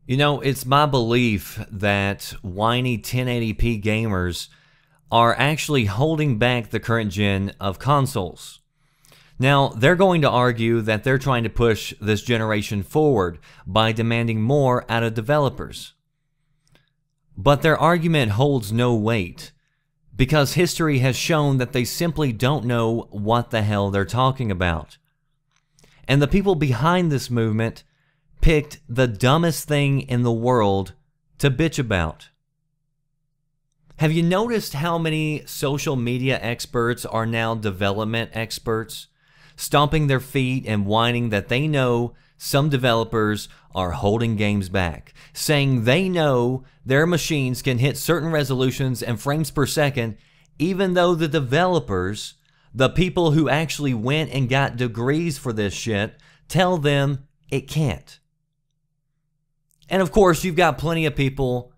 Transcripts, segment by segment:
You know, it's my belief that whiny 1080p gamers are actually holding back the current gen of consoles. Now, they're going to argue that they're trying to push this generation forward by demanding more out of developers. But their argument holds no weight, because history has shown that they simply don't know what the hell they're talking about. And the people behind this movement picked the dumbest thing in the world to bitch about. Have you noticed how many social media experts are now development experts, stomping their feet and whining that they know some developers are holding games back, saying they know their machines can hit certain resolutions and frames per second, even though the developers, the people who actually went and got degrees for this shit, tell them it can't. And of course, you've got plenty of people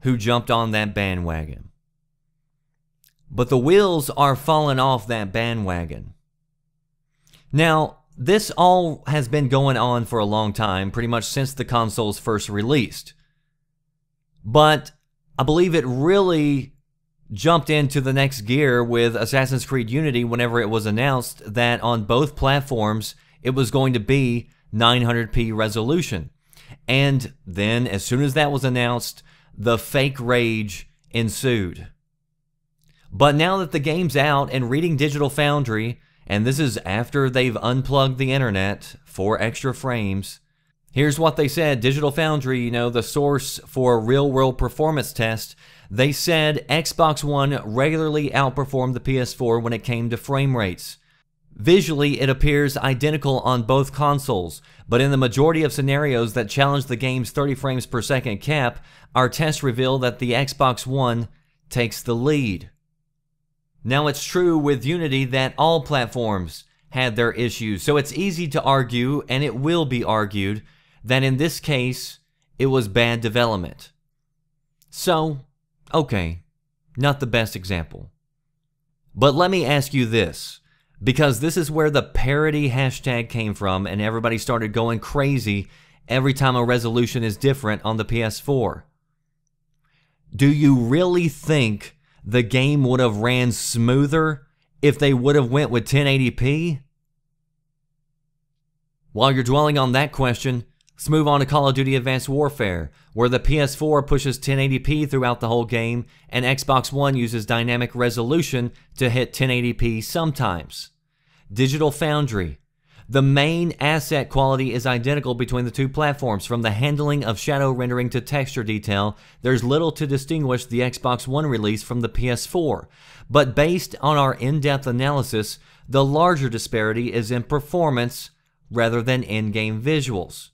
who jumped on that bandwagon. But the wheels are falling off that bandwagon. Now, this all has been going on for a long time, pretty much since the consoles first released. But I believe it really jumped into the next gear with Assassin's Creed Unity whenever it was announced that on both platforms it was going to be 900p resolution. And then, as soon as that was announced, the fake rage ensued. But now that the game's out and reading Digital Foundry, and this is after they've unplugged the internet for extra frames, here's what they said. Digital Foundry, you know, the source for real-world performance test, they said Xbox One regularly outperformed the PS4 when it came to frame rates. Visually, it appears identical on both consoles, but in the majority of scenarios that challenge the game's 30 frames per second cap, our tests reveal that the Xbox One takes the lead. Now, it's true with Unity that all platforms had their issues, so it's easy to argue, and it will be argued, that in this case, it was bad development. So, okay, not the best example. But let me ask you this, because this is where the parody hashtag came from and everybody started going crazy every time a resolution is different on the PS4. Do you really think the game would have ran smoother if they would have went with 1080p? While you're dwelling on that question, let's move on to Call of Duty Advanced Warfare, where the PS4 pushes 1080p throughout the whole game, and Xbox One uses dynamic resolution to hit 1080p sometimes. Digital Foundry. The main asset quality is identical between the two platforms. From the handling of shadow rendering to texture detail, there's little to distinguish the Xbox One release from the PS4. But based on our in-depth analysis, the larger disparity is in performance rather than in-game visuals.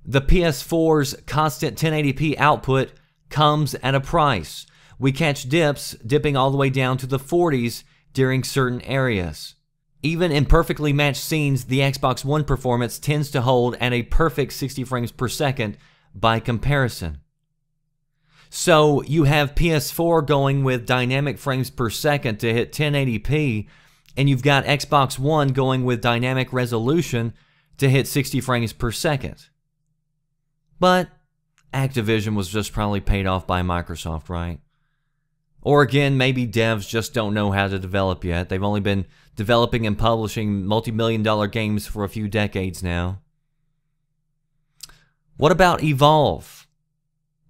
The PS4's constant 1080p output comes at a price. We catch dipping all the way down to the 40s during certain areas. Even in perfectly matched scenes, the Xbox One performance tends to hold at a perfect 60 frames per second by comparison. So you have PS4 going with dynamic frames per second to hit 1080p, and you've got Xbox One going with dynamic resolution to hit 60 frames per second. But Activision was just probably paid off by Microsoft, right? Or again, maybe devs just don't know how to develop yet. They've only been developing and publishing multi-million-dollar games for a few decades now. What about Evolve?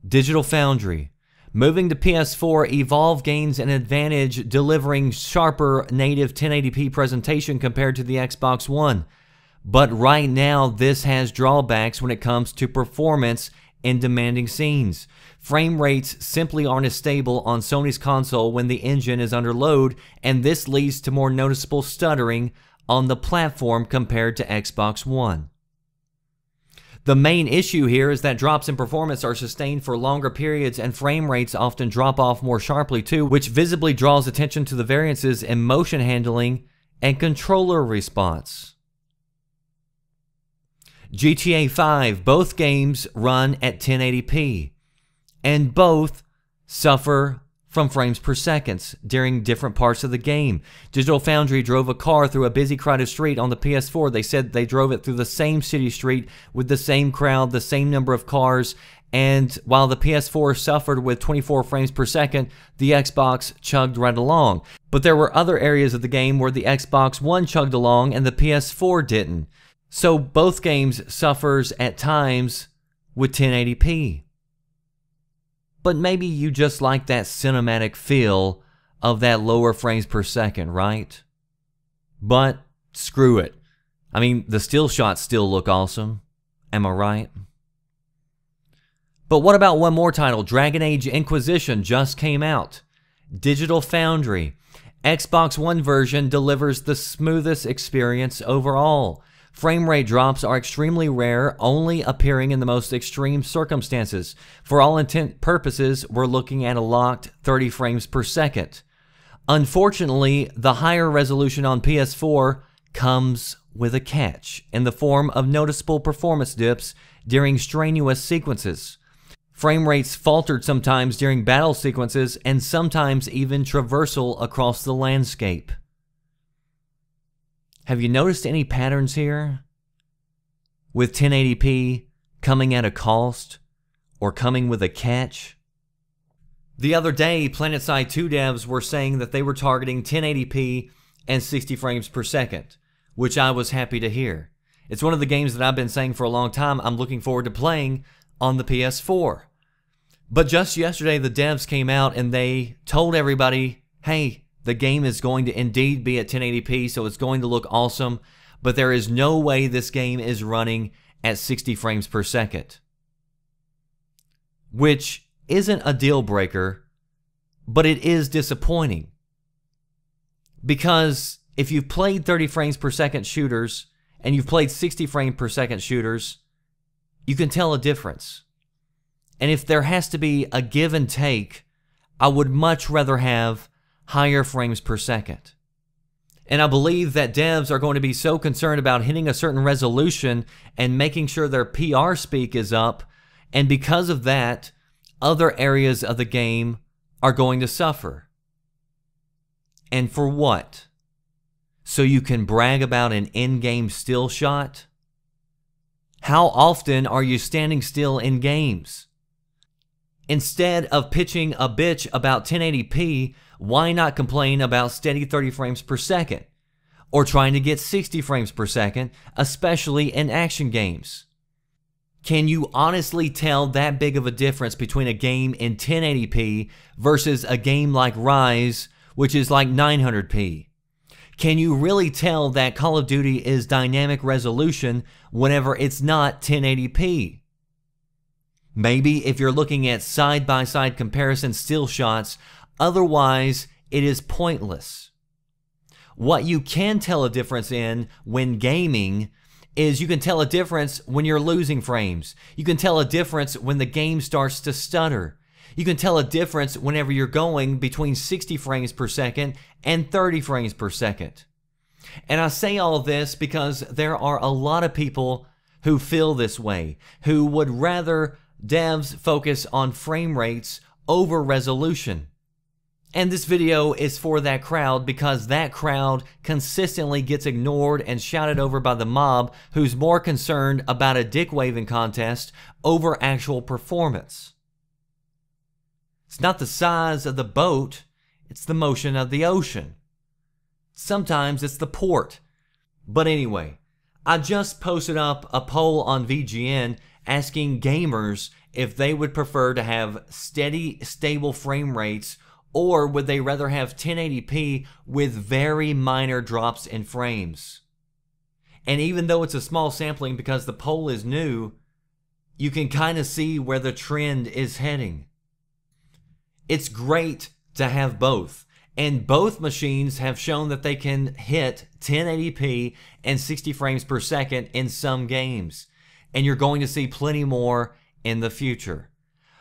Digital Foundry. Moving to PS4, Evolve gains an advantage delivering sharper native 1080p presentation compared to the Xbox One. But right now, this has drawbacks when it comes to performance in demanding scenes. Frame rates simply aren't as stable on Sony's console when the engine is under load, and this leads to more noticeable stuttering on the platform compared to Xbox One. The main issue here is that drops in performance are sustained for longer periods, and frame rates often drop off more sharply too, which visibly draws attention to the variances in motion handling and controller response. GTA 5, both games run at 1080p, and both suffer from frames per second during different parts of the game. Digital Foundry drove a car through a busy crowded street on the PS4. They said they drove it through the same city street with the same crowd, the same number of cars, And while the PS4 suffered with 24 frames per second, the Xbox chugged right along. But there were other areas of the game where the Xbox One chugged along and the PS4 didn't. So both games suffers at times with 1080p. But maybe you just like that cinematic feel of that lower frames per second, right? But screw it. I mean, the still shots still look awesome. Am I right? But what about one more title? Dragon Age Inquisition just came out. Digital Foundry. Xbox One version delivers the smoothest experience overall. Frame rate drops are extremely rare, only appearing in the most extreme circumstances. For all intent purposes, we're looking at a locked 30 frames per second. Unfortunately, the higher resolution on PS4 comes with a catch in the form of noticeable performance dips during strenuous sequences. Frame rates faltered sometimes during battle sequences and sometimes even traversal across the landscape. Have you noticed any patterns here? With 1080p coming at a cost or coming with a catch? The other day, PlanetSide 2 devs were saying that they were targeting 1080p and 60 frames per second, which I was happy to hear. It's one of the games that I've been saying for a long time I'm looking forward to playing on the PS4. But just yesterday, the devs came out and they told everybody, hey, the game is going to indeed be at 1080p, so it's going to look awesome, but there is no way this game is running at 60 frames per second. Which isn't a deal breaker, but it is disappointing. Because if you've played 30 frames per second shooters and you've played 60 frames per second shooters, you can tell a difference. And if there has to be a give and take, I would much rather have higher frames per second. And I believe that devs are going to be so concerned about hitting a certain resolution and making sure their PR speak is up, and because of that, other areas of the game are going to suffer. And for what? So you can brag about an in-game still shot? How often are you standing still in games? Instead of pitching a bitch about 1080p, why not complain about steady 30 frames per second? Or trying to get 60 frames per second, especially in action games? Can you honestly tell that big of a difference between a game in 1080p versus a game like Rise, which is like 900p? Can you really tell that Call of Duty is dynamic resolution whenever it's not 1080p? Maybe if you're looking at side-by-side comparison still shots, otherwise it is pointless. What you can tell a difference in when gaming is you can tell a difference when you're losing frames. You can tell a difference when the game starts to stutter. You can tell a difference whenever you're going between 60 frames per second and 30 frames per second. And I say all of this because there are a lot of people who feel this way, who would rather devs focus on frame rates over resolution. And this video is for that crowd because that crowd consistently gets ignored and shouted over by the mob who's more concerned about a dick waving contest over actual performance. It's not the size of the boat, it's the motion of the ocean. Sometimes it's the port. But anyway, I just posted up a poll on VGN asking gamers if they would prefer to have steady, stable frame rates, or would they rather have 1080p with very minor drops in frames. And even though it's a small sampling because the poll is new, you can kind of see where the trend is heading. It's great to have both, and both machines have shown that they can hit 1080p and 60 frames per second in some games. And you're going to see plenty more in the future.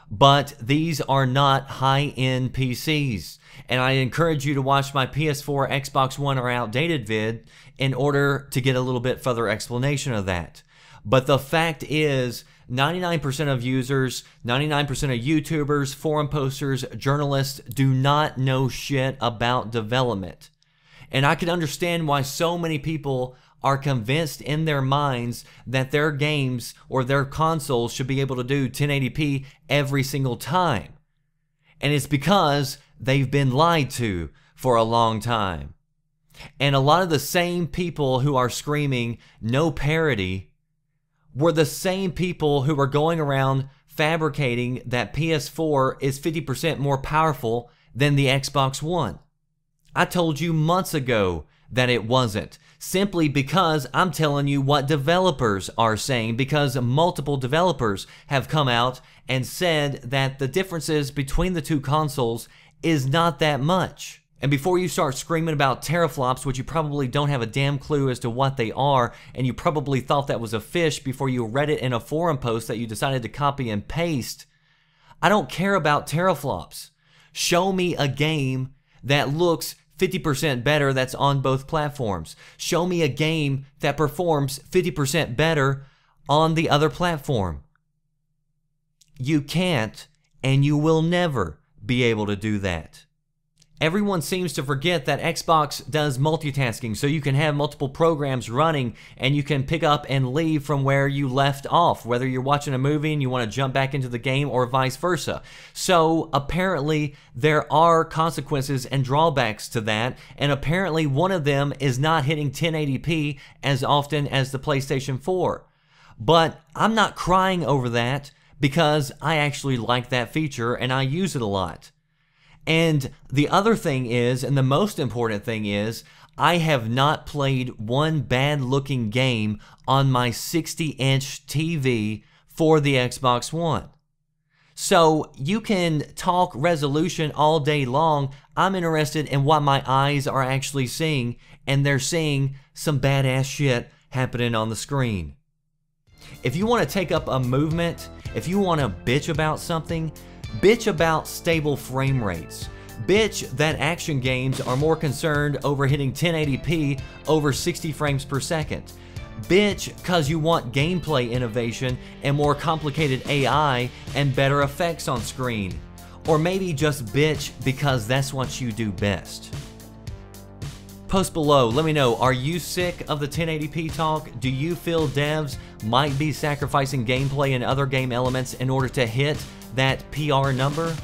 But these are not high-end PCs, and I encourage you to watch my PS4, Xbox One, or outdated vid in order to get a little bit further explanation of that. But the fact is, 99% of users, 99% of YouTubers, forum posters, journalists do not know shit about development. And I can understand why so many people are convinced in their minds that their games or their consoles should be able to do 1080p every single time. And it's because they've been lied to for a long time. And a lot of the same people who are screaming no parity were the same people who were going around fabricating that PS4 is 50% more powerful than the Xbox One. I told you months ago that it wasn't, simply because I'm telling you what developers are saying, because multiple developers have come out and said that the differences between the two consoles is not that much. And before you start screaming about teraflops, which you probably don't have a damn clue as to what they are, and you probably thought that was a fish before you read it in a forum post that you decided to copy and paste, I don't care about teraflops. Show me a game that looks 50% better that's on both platforms. Show me a game that performs 50% better on the other platform. You can't, and you will never be able to do that. Everyone seems to forget that Xbox does multitasking, so you can have multiple programs running and you can pick up and leave from where you left off, whether you're watching a movie and you want to jump back into the game or vice versa. So apparently there are consequences and drawbacks to that, and apparently one of them is not hitting 1080p as often as the PlayStation 4. But I'm not crying over that because I actually like that feature and I use it a lot. And the other thing is, and the most important thing is, I have not played one bad-looking game on my 60-inch TV for the Xbox One. So you can talk resolution all day long. I'm interested in what my eyes are actually seeing, and they're seeing some badass shit happening on the screen. If you want to take up a movement, if you want to bitch about something, bitch about stable frame rates. Bitch that action games are more concerned over hitting 1080p over 60 frames per second. Bitch because you want gameplay innovation and more complicated AI and better effects on screen. Or maybe just bitch because that's what you do best. Post below, let me know, are you sick of the 1080p talk? Do you feel devs might be sacrificing gameplay and other game elements in order to hit that PR number?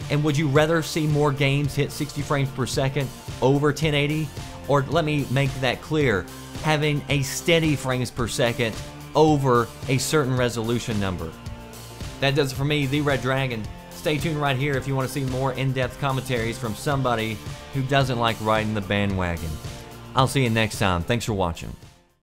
And would you rather see more games hit 60 frames per second over 1080? Or let me make that clear, having a steady frames per second over a certain resolution number. That does it for me, The Red Dragon. Stay tuned right here if you want to see more in-depth commentaries from somebody who doesn't like riding the bandwagon. I'll see you next time. Thanks for watching.